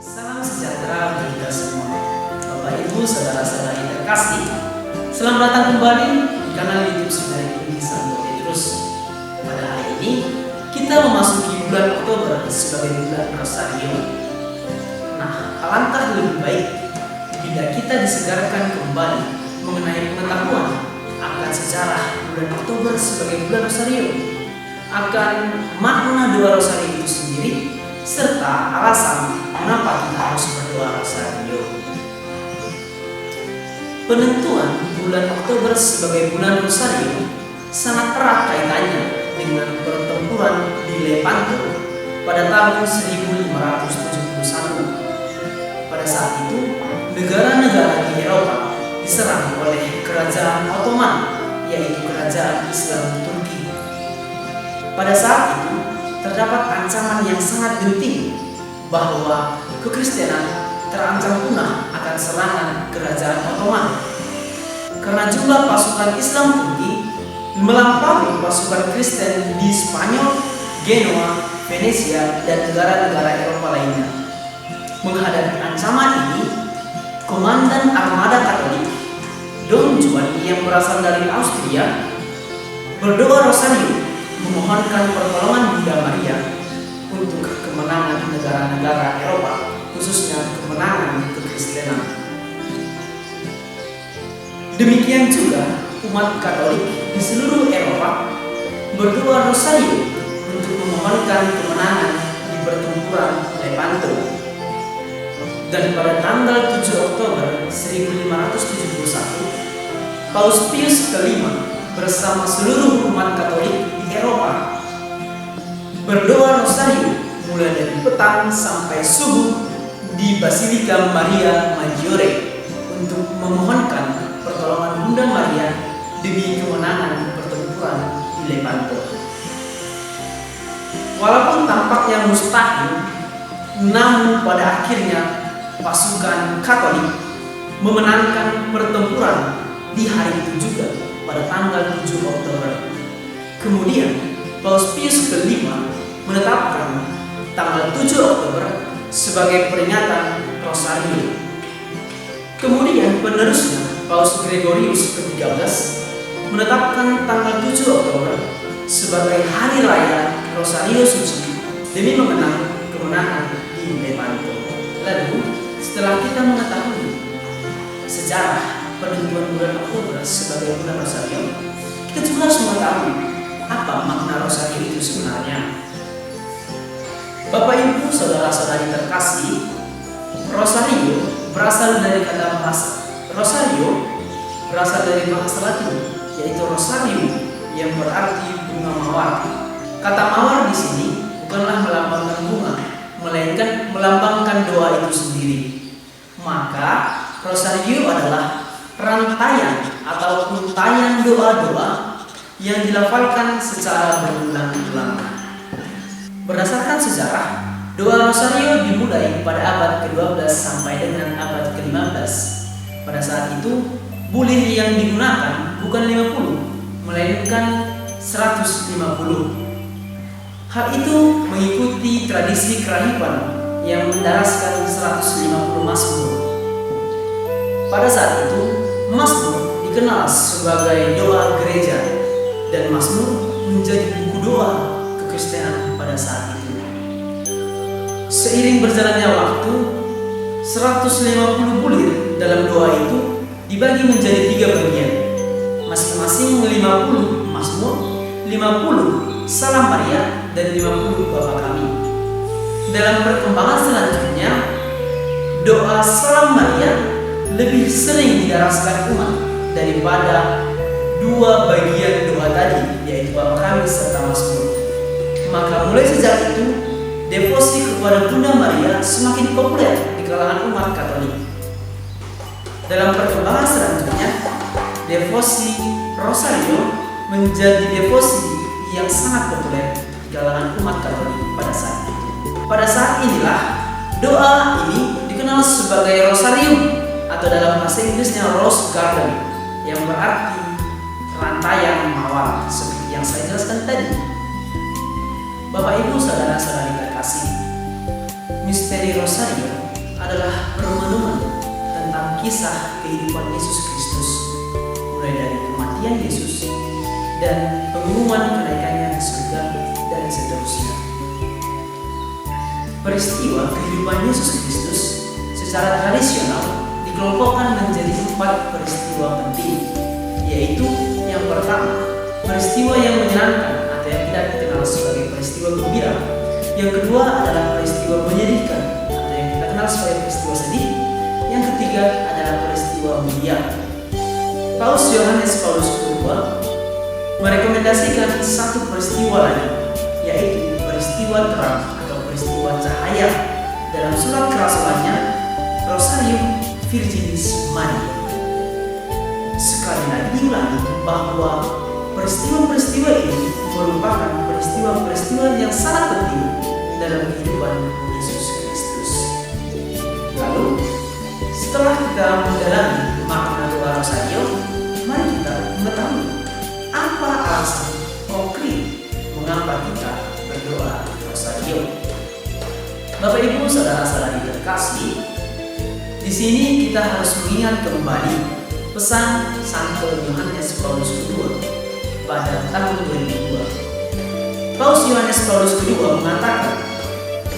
Salam sejahtera bagi kita semua. Bapak Ibu, saudara-saudari terkasih, selamat datang kembali di kanal YouTube Seminari Tinggi Santo Petrus. Pada hari ini kita memasuki bulan Oktober sebagai bulan Rosario. Nah, alangkah lebih baik bila kita disegarkan kembali mengenai pengetahuan akan sejarah bulan Oktober sebagai bulan Rosario, akan makna doa Rosario itu sendiri, serta alasan mengapa kita harus berdoa Rosario. Penentuan bulan Oktober sebagai bulan Rosario sangat erat kaitannya dengan pertempuran di Lepanto pada tahun 1571. Pada saat itu, negara-negara di Eropa diserang oleh kerajaan Ottoman, yaitu kerajaan Islam Turki. Pada saat itu, terdapat ancaman yang sangat genting bahwa kekristenan terancam punah akan serangan kerajaan Ottoman, karena jumlah pasukan Islam Turki melampaui pasukan Kristen di Spanyol, Genoa, Venesia, dan negara-negara Eropa lainnya. Menghadapi ancaman ini, Komandan Armada Katolik Don Juan yang berasal dari Austria berdoa Rosario memohonkan pertolongan Bunda Maria untuk kemenangan negara-negara Eropa, khususnya kemenangan kekristenan. Demikian juga umat Katolik di seluruh Eropa berdoa Rosario untuk memohonkan kemenangan di pertempuran Lepanto. Dan pada tanggal 7 Oktober 1571, Paus Pius V bersama seluruh umat Katolik di Eropa berdoa Rosario mulai dari petang sampai subuh di Basilika Maria Maggiore untuk memohonkan pertolongan Bunda Maria demi kemenangan pertempuran di Lepanto. Walaupun tampaknya mustahil, namun pada akhirnya pasukan Katolik memenangkan pertempuran di hari itu juga pada tanggal 7 Oktober. Kemudian Paus Pius V menetapkan tanggal 7 Oktober sebagai peringatan Rosario. Kemudian penerusnya Paus Gregorius ke-13 menetapkan tanggal 7 Oktober sebagai hari raya Rosario Suci demi mengenang kemenangan di Lepanto. Lalu setelah kita mengetahui sejarah penentuan bulan Oktober sebagai bulan Rosario, kita juga harus mengetahui apa makna Rosario itu sebenarnya. Bapak Ibu, saudara-saudari terkasih, Rosario berasal dari kata bahasa Rosario berasal dari bahasa Latin, yaitu Rosarium, yang berarti bunga mawar. Kata mawar di sini bukanlah melambangkan bunga, melainkan melambangkan doa itu sendiri. Maka Rosario adalah rangkaian atau untayan doa-doa yang dilafalkan secara berulang-ulang. Berdasarkan sejarah, doa Rosario dimulai pada abad ke-12 sampai dengan abad ke-15. Pada saat itu, bulir yang digunakan bukan 50, melainkan 150. Hal itu mengikuti tradisi kerahiban yang mendaraskan 150 mazmur. Pada saat itu, mazmur dikenal sebagai doa gereja, dan mazmur menjadi buku doa kekristenan pada saat itu. Seiring berjalannya waktu, 150 bulir dalam doa itu dibagi menjadi 3 bagian, masing-masing 50 mazmur, 50 salam Maria, dan 50 Bapa Kami. Dalam perkembangan selanjutnya, doa salam Maria lebih sering didaraskan umat daripada 2 bagian doa tadi, yaitu Bapa Kami serta mazmur. Maka mulai sejak itu, devosi kepada Bunda Maria semakin populer di kalangan umat Katolik. Dalam perkembangan selanjutnya, devosi Rosario menjadi devosi yang sangat populer di kalangan umat Katolik pada saat itu. Pada saat inilah doa ini dikenal sebagai Rosarium, atau dalam bahasa Inggrisnya Rose Garden, yang berarti rantaian mawar, seperti yang saya jelaskan tadi. Bapak Ibu, saudara-saudari terkasih, Misteri Rosario adalah permenungan tentang kisah kehidupan Yesus Kristus, mulai dari kematian Yesus dan pengumuman kenaikannya ke surga dan seterusnya. Peristiwa kehidupan Yesus Kristus secara tradisional dikelompokkan menjadi 4 peristiwa penting, yaitu yang pertama, peristiwa yang menyenangkan atau yang tidak dikenal sebagai peristiwa gembira. Yang kedua adalah peristiwa menyedihkan atau yang kita kenal sebagai peristiwa sedih. Yang ketiga adalah peristiwa mulia. Paus Yohanes Paulus II merekomendasikan satu peristiwa lagi, yaitu peristiwa terang atau peristiwa cahaya dalam surat kerasulannya Rosarium Virginis Maria. Sekali lagi diulangi bahwa peristiwa-peristiwa ini merupakan peristiwa-peristiwa yang sangat penting dalam kehidupan Yesus Kristus. Lalu, setelah kita mendalami makna doa Rosario, mari kita mengetahui apa alasan konkret mengapa kita berdoa Rosario. Bapak Ibu saudara-saudari terkasih, di sini kita harus mengingat kembali pesan Santo Yohanes Paulus II pada tahun 2002. Paus Yohanes Paulus II mengatakan,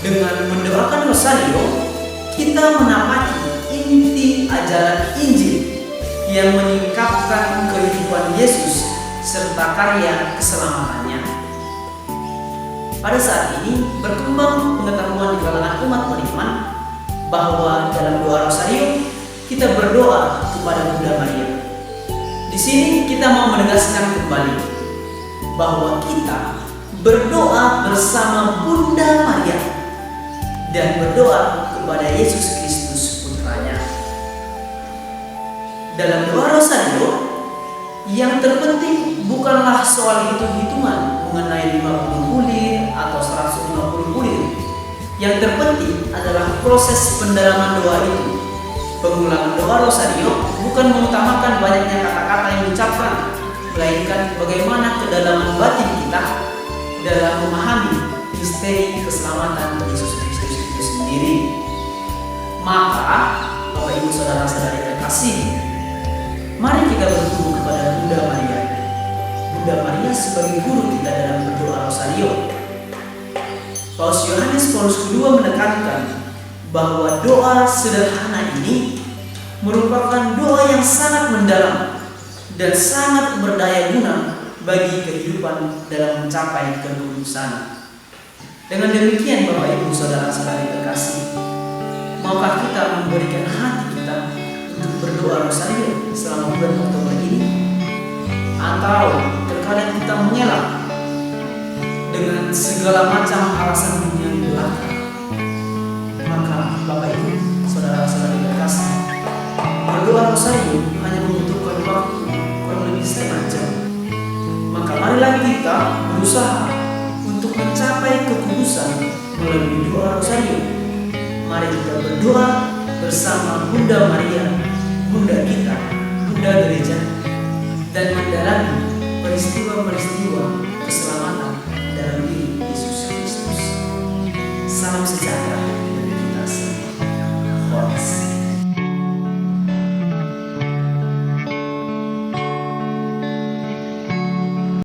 dengan mendoakan Rosario, kita menapaki inti ajaran Injil yang menyingkapkan kehidupan Yesus serta karya keselamatannya. Pada saat ini berkembang pengetahuan di kalangan umat beriman bahwa dalam doa Rosario kita berdoa kepada Bunda Maria. Di sini kita mau menegaskan kembali bahwa kita berdoa bersama Bunda Maria dan berdoa kepada Yesus Kristus putranya. Dalam doa Rosario, yang terpenting bukanlah soal hitung-hitungan mengenai 50 bulir atau 150 bulir. Yang terpenting adalah proses pendalaman doa itu. Pengulangan doa Rosario bukan mengutamakan banyaknya kata-kata yang diucapkan, melainkan bagaimana kedalaman batin kita dalam memahami misteri keselamatan Yesus Kristus itu sendiri. Maka, Bapak Ibu saudara-saudari terkasih, mari kita berguru kepada Bunda Maria. Bunda Maria sebagai guru kita dalam berdoa Rosario. Paus Yohanes Paulus II menekankan bahwa doa sederhana ini merupakan doa yang sangat mendalam dan sangat berdaya guna bagi kehidupan dalam mencapai kekudusan. Dengan demikian Bapak Ibu saudara-saudari terkasih, maukah kita memberikan hati kita untuk berdoa Rosario selama bulan Oktober ini? Atau terkadang kita mengelak dengan segala macam alasan dunia di belakang? Maka Bapak Ibu saudara-saudari terkasih, berdoa Rosario hanya membutuhkan waktu kurang lebih setengah jam. Maka marilah kita berusaha untuk mencapai kekudusan melalui doa Rosario. Mari kita berdoa bersama Bunda Maria, Bunda kita, Bunda Gereja, dan mendalami peristiwa-peristiwa keselamatan